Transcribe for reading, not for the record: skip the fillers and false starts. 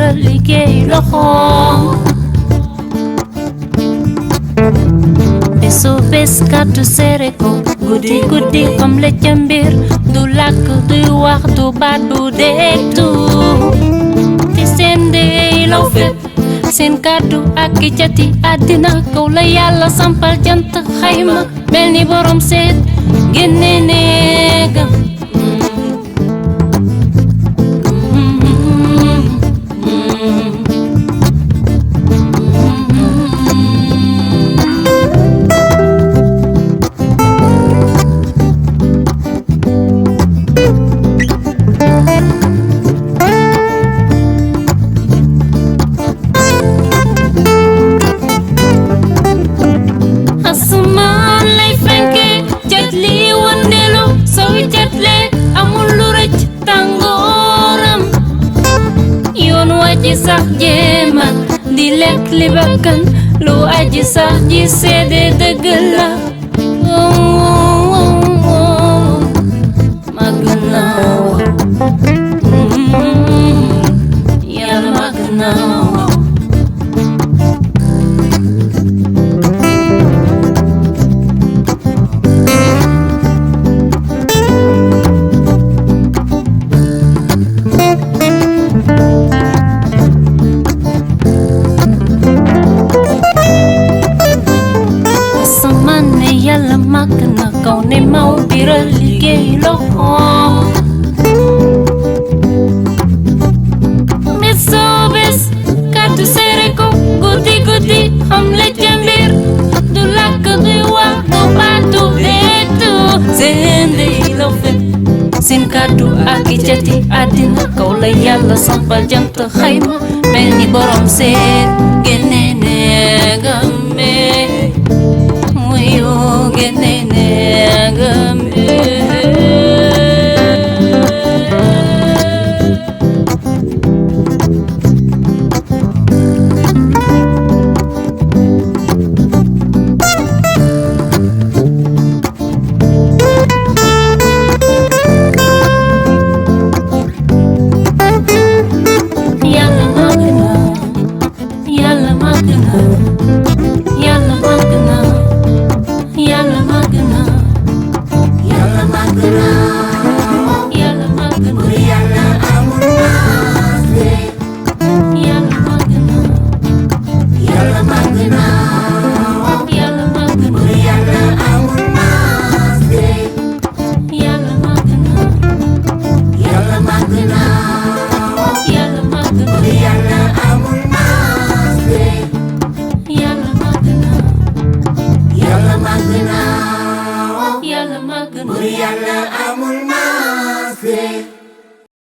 biral liggéey loxoom bésu bés kàddu seere ko guddi guddi comme la ca mbir du làkk du wax du baat du deetu ci seen dey law fépp seen kàddu ak i cati àddina kaw la yàlla sampal jant xayma mel ni borom seet génne néegam asamaan lay fenke jat li wëndeelu sowi jatle amul lu rëcc tàngooram yoon waji sax jéema di lekk li bakkan lu aji sax ji seede dëgg la màgg na yàlla màgg na yàlla màgg na kaw ne maw biral liggéey loxoom bésu bés kàddu seere ko guddi guddi xam la ca mbir du làkk du wax du baat du deetu seen dey law fépp seen kàddu ak i cati àddina kaw la yàlla sampal jant xayma mel ni borom seet génne néegam Yàlla amul maas